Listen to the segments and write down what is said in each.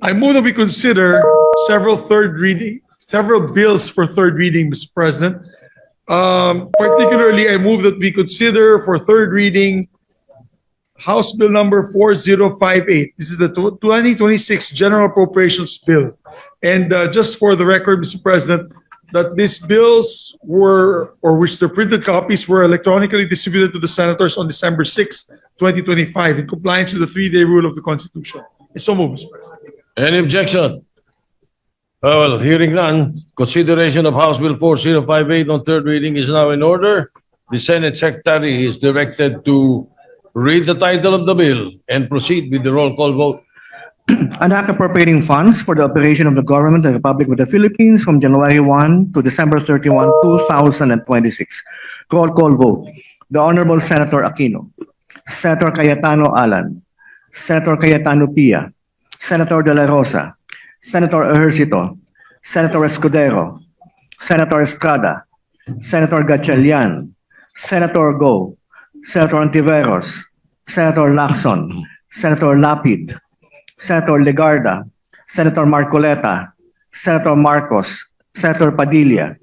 I move that we consider several bills for third reading, Mr. President. Particularly, I move that we consider for third reading House Bill number 4058. This is the 2026 General Appropriations Bill. And just for the record, Mr. President, that these bills were, or which the printed copies were electronically distributed to the senators on December 6, 2025, in compliance with the 3-day rule of the Constitution. It's so moved, Mr. President. Any objection? Well, hearing none, consideration of House Bill 4058 on third reading is now in order. The Senate Secretary is directed to read the title of the bill and proceed with the roll call vote. An act appropriating funds for the operation of the government of the Republic of the Philippines from January 1 to December 31, 2026. Roll call vote. The Honorable Senator Aquino, Senator Cayetano Alan, Senator Cayetano Pia, Senator De La Rosa, Senator Ejercito, Senator Escudero, Senator Estrada, Senator Gatchalian, Senator Go, Senator Antiveros, Senator Lacson, Senator Lapid, Senator Legarda, Senator Marcoleta, Senator Marcos, Senator Padilla,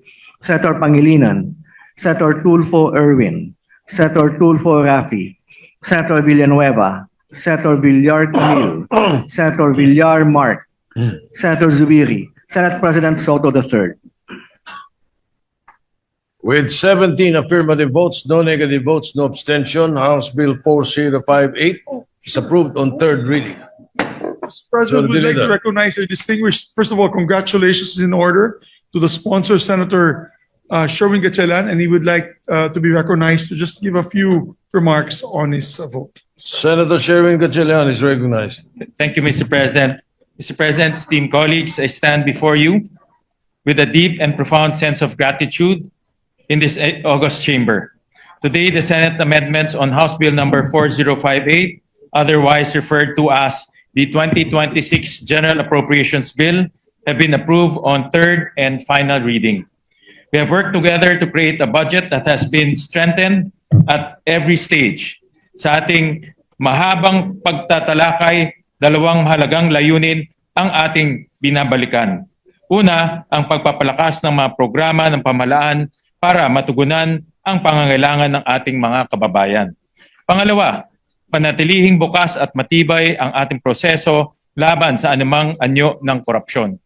Senator Pangilinan, Senator Tulfo Erwin, Senator Tulfo Rafi, Senator Villanueva, Senator Villar Camille, Senator Villar Mark, Senator Zubiri, Senate President Soto III. With 17 affirmative votes, no negative votes, no abstention, House Bill 4058 is approved on third reading. Mr. President, we'd like to recognize your distinguished, first of all, congratulations in order to the sponsor, Senator Sherwin Gatchalian, and he would like to be recognized to just give a few remarks on his vote. Senator Sherwin Gatchalian is recognized. Thank you, Mr. President. Mr. President, esteemed colleagues, I stand before you with a deep and profound sense of gratitude in this August chamber. Today, the Senate amendments on House Bill number 4058, otherwise referred to as the 2026 General Appropriations Bill, have been approved on third and final reading. We have worked together to create a budget that has been strengthened at every stage. Sa ating mahabang pagtatalakay, dalawang mahalagang layunin ang ating binabalikan. Una, ang pagpapalakas ng mga programa ng pamahalaan para matugunan ang pangangailangan ng ating mga kababayan. Pangalawa, panatilihing bukas at matibay ang ating proseso laban sa anumang anyo ng korupsyon.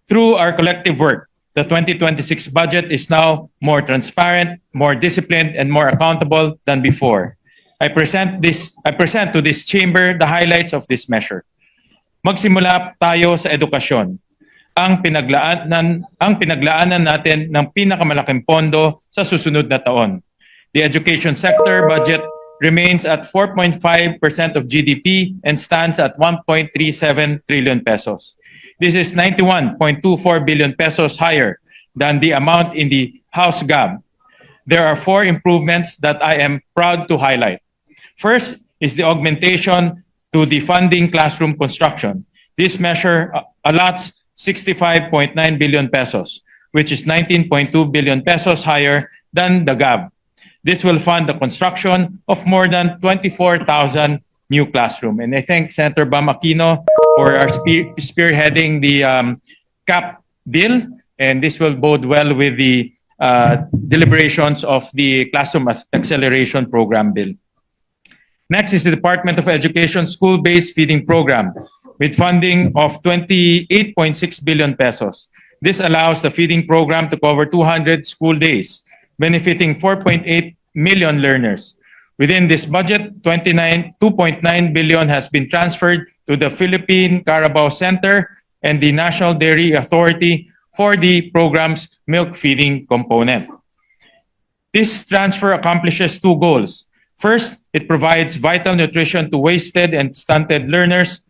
Through our collective work, the 2026 budget is now more transparent, more disciplined, and more accountable than before. I present to this chamber the highlights of this measure. Magsimula tayo sa edukasyon. Ang pinaglaanan natin ng pinakamalaking pondo sa susunod na taon. The education sector budget remains at 4.5% of GDP and stands at 1.37 trillion pesos. This is 91.24 billion pesos higher than the amount in the House GAB. There are 4 improvements that I am proud to highlight. First is the augmentation to the funding classroom construction. This measure allots 65.9 billion pesos, which is 19.2 billion pesos higher than the GAB. This will fund the construction of more than 24,000 new classrooms. And I thank Senator Bam Aquino for spearheading the CAP bill, and this will bode well with the deliberations of the Classroom Acceleration Program bill. Next is the Department of Education School-Based Feeding Program with funding of 28.6 billion pesos. This allows the feeding program to cover 200 school days, benefiting 4.8 million learners. Within this budget, 2.9 billion has been transferred to the Philippine Carabao Center and the National Dairy Authority for the program's milk feeding component. This transfer accomplishes 2 goals. First, it provides vital nutrition to wasted and stunted learners.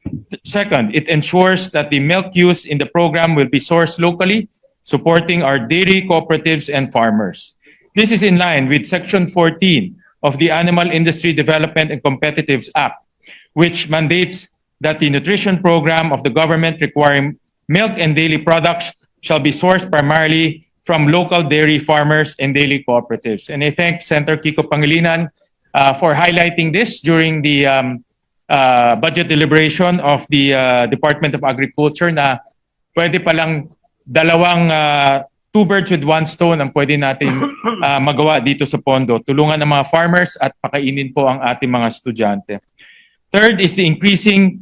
Second, it ensures that the milk used in the program will be sourced locally, supporting our dairy cooperatives and farmers. This is in line with Section 14 of the Animal Industry Development and Competitiveness Act, which mandates that the nutrition program of the government requiring milk and dairy products shall be sourced primarily from local dairy farmers and dairy cooperatives. And I thank Senator Kiko Pangilinan for highlighting this during the budget deliberation of the Department of Agriculture na pwede palang dalawang two birds with one stone ang pwede nating magawa dito sa pondo. Tulungan ng mga farmers at pakainin po ang ating mga estudyante. Third is the increasing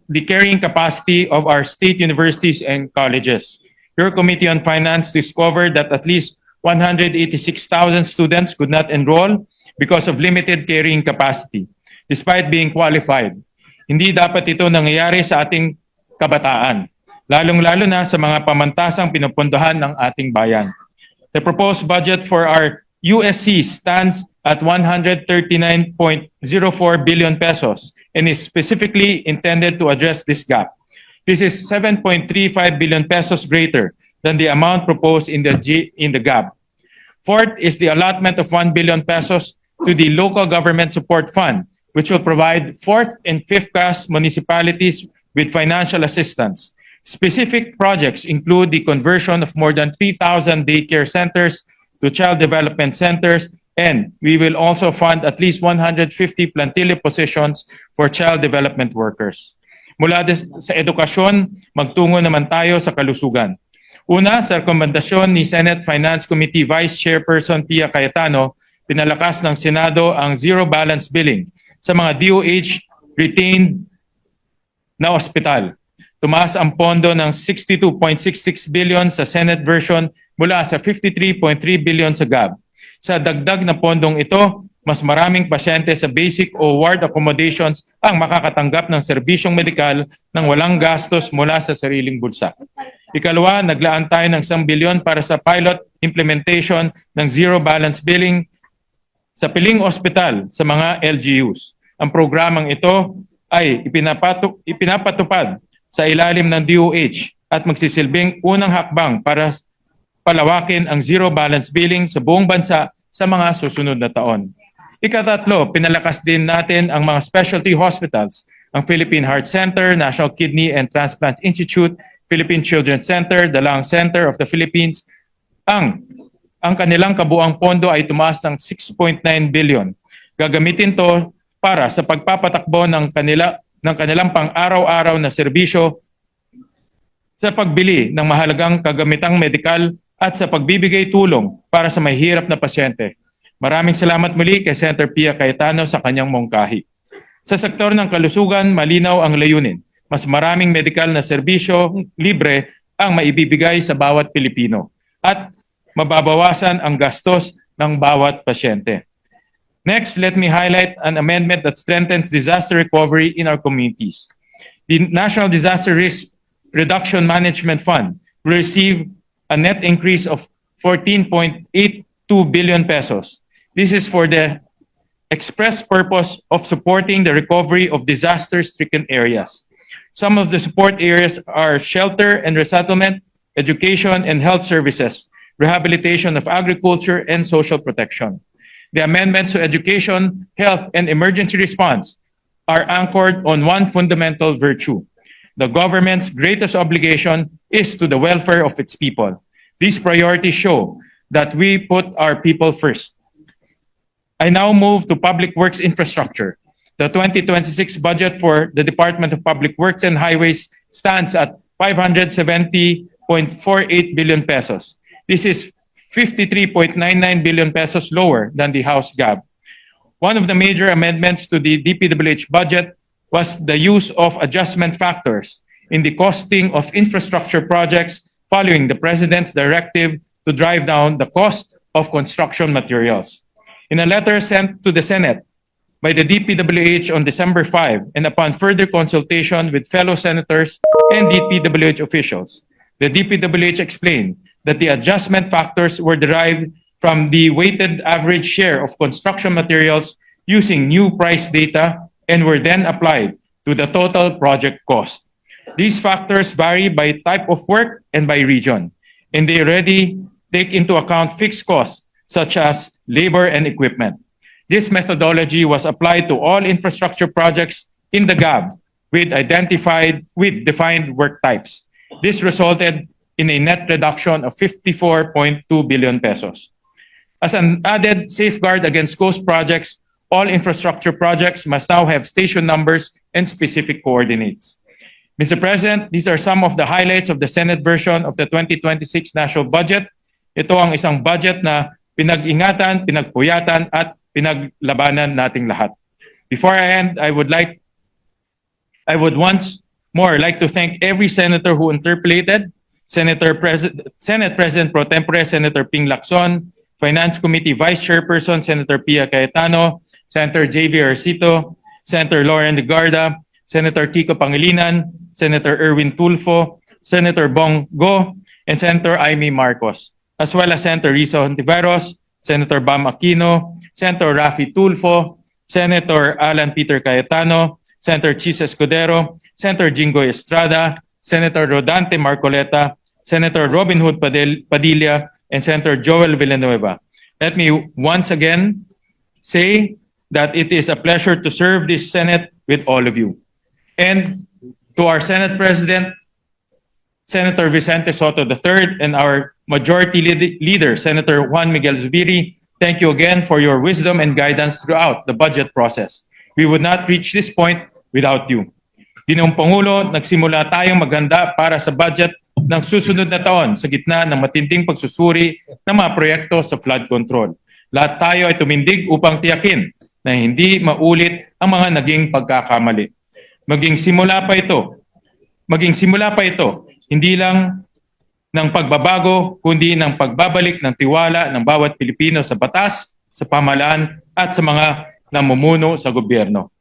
the carrying capacity of our state universities and colleges. Your Committee on Finance discovered that at least 186,000 students could not enroll because of limited carrying capacity, despite being qualified. Hindi dapat ito nangyayari sa ating kabataan, lalong-lalo na sa mga pamantasang pinupundahan ng ating bayan. The proposed budget for our USC stands at 139.04 billion pesos and is specifically intended to address this gap. This is 7.35 billion pesos greater than the amount proposed in the GAB. Fourth is the allotment of 1 billion pesos to the Local Government Support Fund, which will provide fourth and fifth class municipalities with financial assistance. Specific projects include the conversion of more than 3,000 daycare centers to child development centers, and we will also fund at least 150 plantilla positions for child development workers. Mula sa edukasyon, magtungo naman tayo sa kalusugan. Una, sa rekomendasyon ni Senate Finance Committee Vice Chairperson Pia Cayetano, pinalakas ng Senado ang zero balance billing sa mga DOH retained na ospital. Tumaas ang pondo ng 62.66 billion sa Senate version mula sa 53.3 billion sa GAB. Sa dagdag na pondong ito, mas maraming pasyente sa basic o ward accommodations ang makakatanggap ng serbisyong medikal ng walang gastos mula sa sariling bulsa. Ikalawa, naglaan tayo ng 1 billion para sa pilot implementation ng zero balance billing sa piling ospital sa mga LGUs. Ang programang ito ay ipinapatupad sa ilalim ng DOH at magsisilbing unang hakbang para palawakin ang zero balance billing sa buong bansa sa mga susunod na taon. Ikatatlo, pinalakas din natin ang mga specialty hospitals, ang Philippine Heart Center, National Kidney and Transplant Institute, Philippine Children's Center, the Lung Center of the Philippines. Ang kanilang kabuang pondo ay tumaas ng 6.9 billion. Gagamitin to para sa pagpapatakbo ng kanilang pang-araw-araw na serbisyo sa pagbili ng mahalagang kagamitang medikal at sa pagbibigay tulong para sa mahihirap na pasyente. Maraming salamat muli kay Senator Pia Cayetano sa kanyang mungkahi. Sa sektor ng kalusugan, malinaw ang layunin. Mas maraming medikal na serbisyo libre ang maibibigay sa bawat Pilipino at mababawasan ang gastos ng bawat pasyente. Next, let me highlight an amendment that strengthens disaster recovery in our communities. The National Disaster Risk Reduction Management Fund will receive a net increase of 14.82 billion pesos. This is for the express purpose of supporting the recovery of disaster-stricken areas. Some of the support areas are shelter and resettlement, education and health services, rehabilitation of agriculture, and social protection. The amendments to education, health, and emergency response are anchored on one fundamental virtue. The government's greatest obligation is to the welfare of its people. These priorities show that we put our people first. I now move to public works infrastructure. The 2026 budget for the Department of Public Works and Highways stands at 570.48 billion pesos. This is 53.99 billion pesos lower than the House GAB. One of the major amendments to the DPWH budget was the use of adjustment factors in the costing of infrastructure projects following the President's directive to drive down the cost of construction materials. In a letter sent to the Senate by the DPWH on December 5 and upon further consultation with fellow senators and DPWH officials, the DPWH explained that the adjustment factors were derived from the weighted average share of construction materials using new price data and were then applied to the total project cost. These factors vary by type of work and by region, and they already take into account fixed costs such as labor and equipment. This methodology was applied to all infrastructure projects in the GAB with defined work types. This resulted in a net reduction of 54.2 billion pesos. As an added safeguard against ghost projects, all infrastructure projects must now have station numbers and specific coordinates. Mr. President, these are some of the highlights of the Senate version of the 2026 national budget. Ito ang isang budget na pinag-ingatan, pinagpuyatan at pinaglabanan nating lahat. Before I end, I would once more like to thank every senator who interpolated, Senate President Pro Tempore Senator Ping Lacson, Finance Committee Vice Chairperson Senator Pia Cayetano, Senator J.V. Arcito, Senator Lauren Legarda, Senator Kiko Pangilinan, Senator Erwin Tulfo, Senator Bong Go, and Senator Amy Marcos, as well as Senator Risa Hontiveros, Senator Bam Aquino, Senator Rafi Tulfo, Senator Alan Peter Cayetano, Senator Chis Escudero, Senator Jingo Estrada, Senator Rodante Marcoleta, Senator Robin Hood Padilla, and Senator Joel Villanueva. Let me once again say that it is a pleasure to serve this Senate with all of you. And to our Senate President, Senator Vicente Soto III, and our Majority Leader, Senator Juan Miguel Zubiri, thank you again for your wisdom and guidance throughout the budget process. We would not reach this point without you. Ginoong Pangulo, nagsimula tayong maghanda para sa budget ng susunod na taon sa gitna ng matinding pagsusuri ng mga proyekto sa flood control. Lahat tayo ay tumindig upang tiyakin na hindi maulit ang mga naging pagkakamali. Maging simula pa ito, hindi lang ng pagbabago, kundi ng pagbabalik ng tiwala ng bawat Pilipino sa batas, sa pamahalaan at sa mga namumuno sa gobyerno.